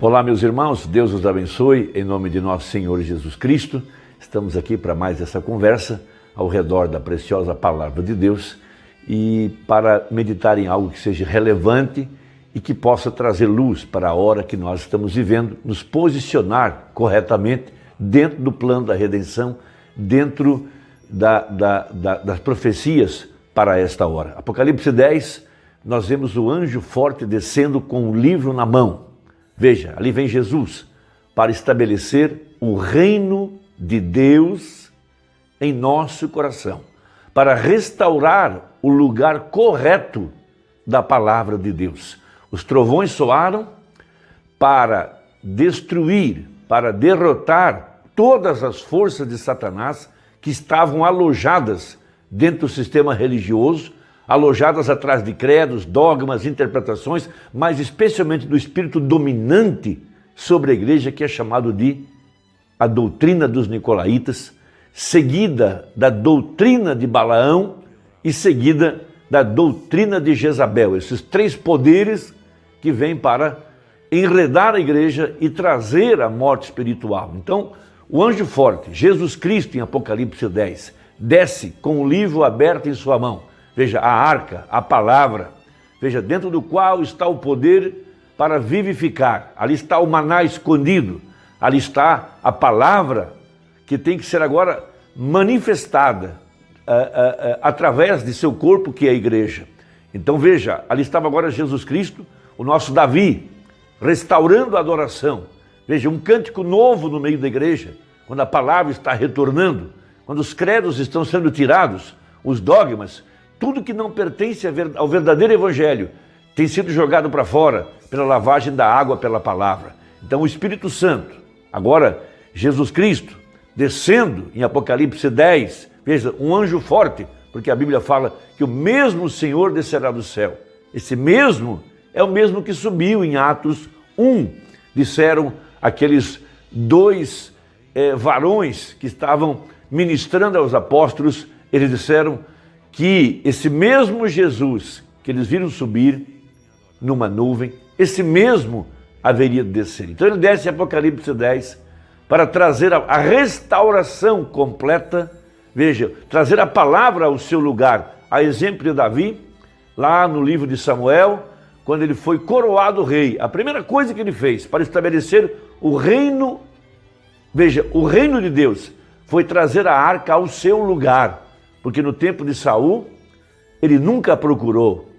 Olá, meus irmãos, Deus os abençoe, em nome de nosso Senhor Jesus Cristo. Estamos aqui para mais essa conversa ao redor da preciosa Palavra de Deus e para meditar em algo que seja relevante e que possa trazer luz para a hora que nós estamos vivendo, nos posicionar corretamente dentro do plano da redenção, dentro das profecias para esta hora. Apocalipse 10, nós vemos o anjo forte descendo com um livro na mão. Veja, ali vem Jesus para estabelecer o reino de Deus em nosso coração, para restaurar o lugar correto da palavra de Deus. Os trovões soaram para destruir, para derrotar todas as forças de Satanás que estavam alojadas dentro do sistema religioso, alojadas atrás de credos, dogmas, interpretações, mas especialmente do espírito dominante sobre a igreja, que é chamado de a doutrina dos nicolaítas, seguida da doutrina de Balaão e seguida da doutrina de Jezabel. Esses três poderes que vêm para enredar a igreja e trazer a morte espiritual. Então, o anjo forte, Jesus Cristo, em Apocalipse 10, desce com o livro aberto em sua mão. Veja, a arca, a palavra, veja, dentro do qual está o poder para vivificar. Ali está o maná escondido, ali está a palavra que tem que ser agora manifestada através de seu corpo, que é a igreja. Então veja, ali estava agora Jesus Cristo, o nosso Davi, restaurando a adoração. Veja, um cântico novo no meio da igreja, quando a palavra está retornando, quando os credos estão sendo tirados, os dogmas, tudo que não pertence ao verdadeiro evangelho tem sido jogado para fora pela lavagem da água pela palavra. Então o Espírito Santo, agora Jesus Cristo, descendo em Apocalipse 10, veja, um anjo forte, porque a Bíblia fala que o mesmo Senhor descerá do céu. Esse mesmo é o mesmo que subiu em Atos 1, disseram aqueles dois varões que estavam ministrando aos apóstolos, eles disseram que esse mesmo Jesus que eles viram subir numa nuvem, esse mesmo haveria de descer. Então ele desce em Apocalipse 10 para trazer a restauração completa, veja, trazer a palavra ao seu lugar, a exemplo de Davi, lá no livro de Samuel, quando ele foi coroado rei. A primeira coisa que ele fez para estabelecer o reino, veja, o reino de Deus, foi trazer a arca ao seu lugar. Porque no tempo de Saul, ele nunca procurou,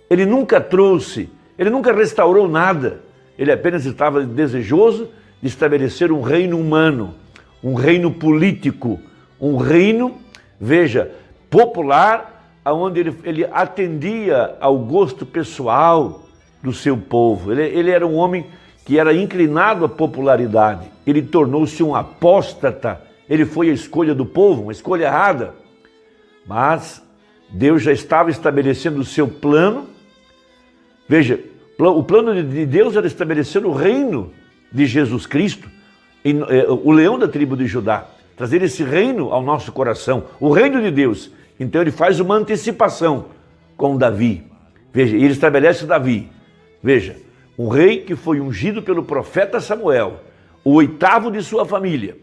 ele nunca trouxe, ele nunca restaurou nada. Ele apenas estava desejoso de estabelecer um reino humano, um reino político, um reino, veja, popular, onde ele atendia ao gosto pessoal do seu povo. Ele era um homem que era inclinado à popularidade. Ele tornou-se um apóstata, ele foi a escolha do povo, uma escolha errada. Mas Deus já estava estabelecendo o seu plano. Veja, o plano de Deus era estabelecer o reino de Jesus Cristo, o leão da tribo de Judá, trazer esse reino ao nosso coração, o reino de Deus. Então ele faz uma antecipação com Davi. Veja, ele estabelece Davi. Veja, um rei que foi ungido pelo profeta Samuel, o oitavo de sua família,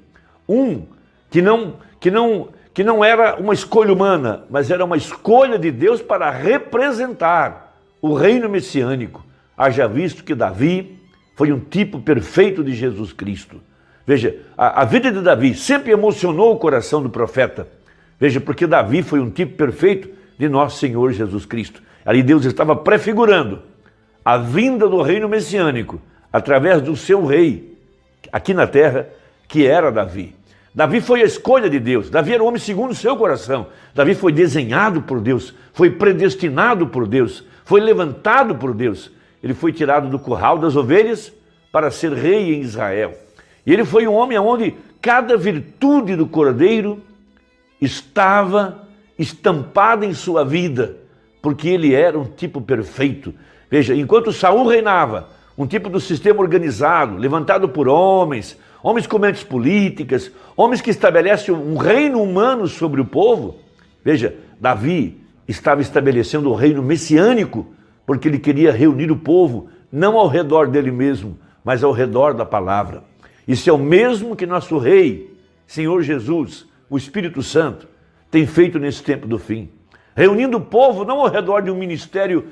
que não era uma escolha humana, mas era uma escolha de Deus para representar o reino messiânico. Haja visto que Davi foi um tipo perfeito de Jesus Cristo. Veja, a vida de Davi sempre emocionou o coração do profeta. Veja, porque Davi foi um tipo perfeito de nosso Senhor Jesus Cristo. Ali Deus estava prefigurando a vinda do reino messiânico através do seu rei, aqui na terra, que era Davi. Davi foi a escolha de Deus. Davi era um homem segundo o seu coração. Davi foi desenhado por Deus, foi predestinado por Deus, foi levantado por Deus. Ele foi tirado do curral das ovelhas para ser rei em Israel. E ele foi um homem onde cada virtude do cordeiro estava estampada em sua vida, porque ele era um tipo perfeito. Veja, enquanto Saul reinava, um tipo do sistema organizado, levantado por homens com mentes políticas, homens que estabelecem um reino humano sobre o povo. Veja, Davi estava estabelecendo o reino messiânico, porque ele queria reunir o povo, não ao redor dele mesmo, mas ao redor da palavra. Isso é o mesmo que nosso Rei, Senhor Jesus, o Espírito Santo, tem feito nesse tempo do fim. Reunindo o povo não ao redor de um ministério,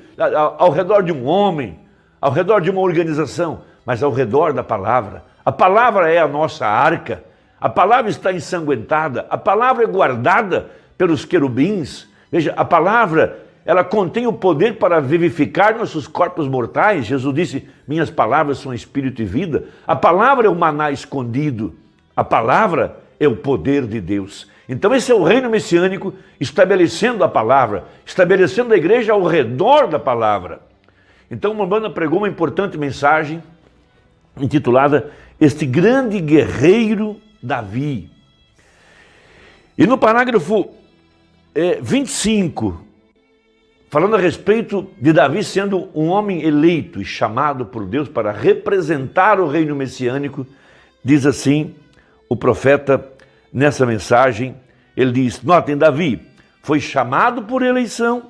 ao redor de um homem, ao redor de uma organização, mas ao redor da palavra. A palavra é a nossa arca, a palavra está ensanguentada, a palavra é guardada pelos querubins. Veja, a palavra, ela contém o poder para vivificar nossos corpos mortais. Jesus disse, minhas palavras são espírito e vida. A palavra é o maná escondido, a palavra é o poder de Deus. Então esse é o reino messiânico estabelecendo a palavra, estabelecendo a igreja ao redor da palavra. Então uma banda pregou uma importante mensagem intitulada Este Grande Guerreiro Davi. E no parágrafo 25, falando a respeito de Davi sendo um homem eleito e chamado por Deus para representar o reino messiânico, diz assim o profeta nessa mensagem, ele diz, notem, Davi foi chamado por eleição,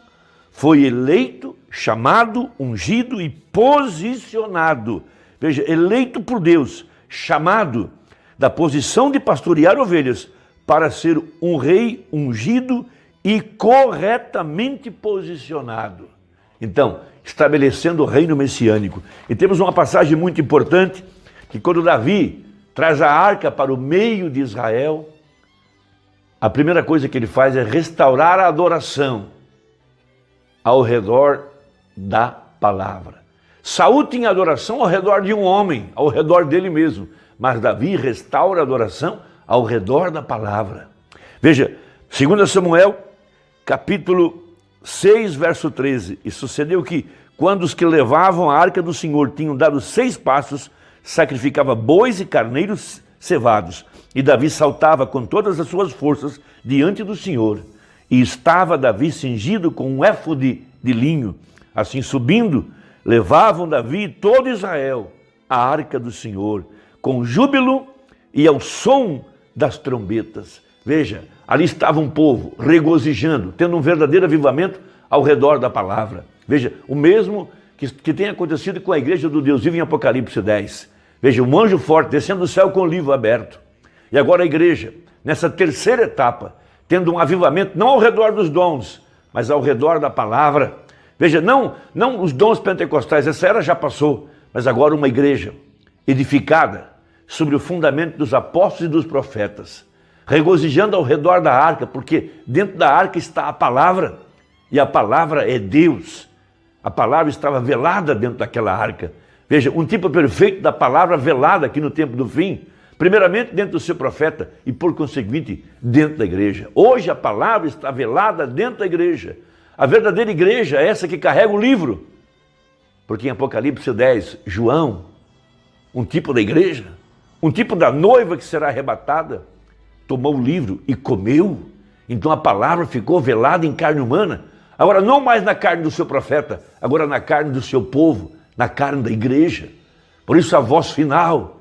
foi eleito, chamado, ungido e posicionado. Veja, eleito por Deus, chamado da posição de pastorear ovelhas para ser um rei ungido e corretamente posicionado. Então, estabelecendo o reino messiânico. E temos uma passagem muito importante, que quando Davi traz a arca para o meio de Israel, a primeira coisa que ele faz é restaurar a adoração ao redor da palavra. Saul tinha adoração ao redor de um homem, ao redor dele mesmo, mas Davi restaura a adoração ao redor da palavra. Veja, 2 Samuel, capítulo 6, verso 13, e sucedeu que, quando os que levavam a arca do Senhor tinham dado 6 passos, sacrificava bois e carneiros cevados, e Davi saltava com todas as suas forças diante do Senhor, e estava Davi cingido com um éfode de linho. Assim subindo, levavam Davi e todo Israel a arca do Senhor, com júbilo e ao som das trombetas. Veja, ali estava um povo regozijando, tendo um verdadeiro avivamento ao redor da palavra. Veja, o mesmo que tem acontecido com a igreja do Deus vivo em Apocalipse 10. Veja, um anjo forte descendo do céu com o livro aberto. E agora a igreja, nessa terceira etapa, tendo um avivamento não ao redor dos dons, mas ao redor da palavra. Veja, não os dons pentecostais, essa era já passou, mas agora uma igreja edificada sobre o fundamento dos apóstolos e dos profetas, regozijando ao redor da arca, porque dentro da arca está a palavra, e a palavra é Deus. A palavra estava velada dentro daquela arca. Veja, um tipo perfeito da palavra velada aqui no tempo do fim, primeiramente dentro do seu profeta e por conseguinte dentro da igreja. Hoje a palavra está velada dentro da igreja. A verdadeira igreja é essa que carrega o livro, porque em Apocalipse 10, João, um tipo da igreja, um tipo da noiva que será arrebatada, tomou o livro e comeu. Então a palavra ficou velada em carne humana. Agora não mais na carne do seu profeta, agora na carne do seu povo, na carne da igreja. Por isso a voz final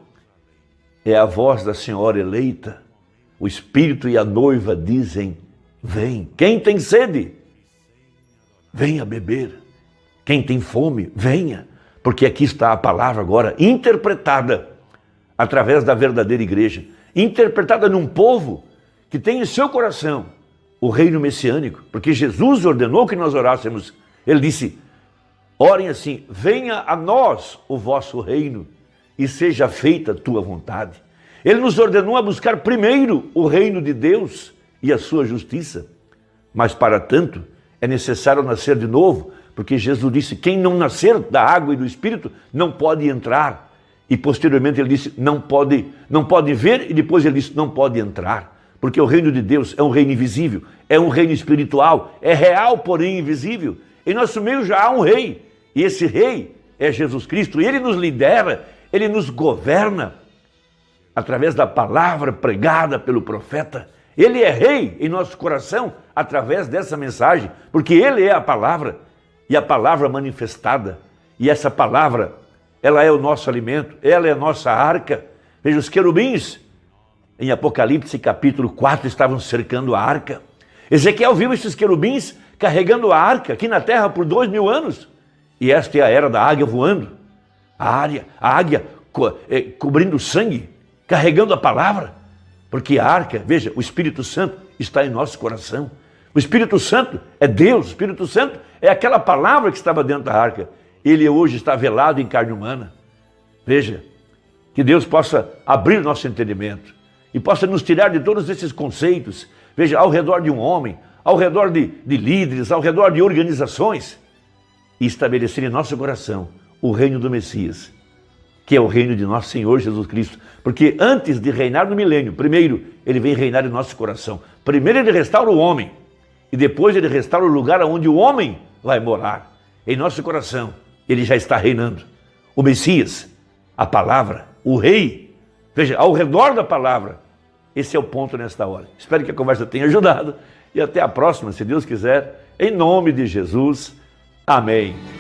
é a voz da Senhora eleita. O Espírito e a noiva dizem, vem. Quem tem sede, venha beber. Quem tem fome, venha. Porque aqui está a palavra agora interpretada através da verdadeira igreja. Interpretada num povo que tem em seu coração o reino messiânico. Porque Jesus ordenou que nós orássemos. Ele disse, orem assim, venha a nós o vosso reino e seja feita a tua vontade. Ele nos ordenou a buscar primeiro o reino de Deus e a sua justiça. Mas para tanto é necessário nascer de novo, porque Jesus disse, quem não nascer da água e do Espírito não pode entrar. E posteriormente ele disse, não pode ver, e depois ele disse, não pode entrar. Porque o reino de Deus é um reino invisível, é um reino espiritual, é real, porém invisível. Em nosso meio já há um rei, e esse rei é Jesus Cristo, e ele nos lidera, ele nos governa através da palavra pregada pelo profeta. Ele é rei em nosso coração através dessa mensagem, porque ele é a palavra, e a palavra manifestada. E essa palavra, ela é o nosso alimento, ela é a nossa arca. Veja, os querubins, em Apocalipse capítulo 4, estavam cercando a arca. Ezequiel viu esses querubins carregando a arca aqui na terra por 2000 anos. E esta é a era da águia voando. A águia cobrindo sangue, carregando a palavra, porque a arca, veja, o Espírito Santo está em nosso coração. O Espírito Santo é Deus, o Espírito Santo é aquela palavra que estava dentro da arca. Ele hoje está velado em carne humana. Veja, que Deus possa abrir nosso entendimento e possa nos tirar de todos esses conceitos, veja, ao redor de um homem, ao redor de líderes, ao redor de organizações, e estabelecer em nosso coração o reino do Messias, que é o reino de nosso Senhor Jesus Cristo. Porque antes de reinar no milênio, primeiro ele vem reinar em nosso coração. Primeiro ele restaura o homem, e depois ele restaura o lugar onde o homem vai morar. Em nosso coração, ele já está reinando. O Messias, a palavra, o rei, veja, ao redor da palavra. Esse é o ponto nesta hora. Espero que a conversa tenha ajudado, e até a próxima, se Deus quiser, em nome de Jesus. Amém.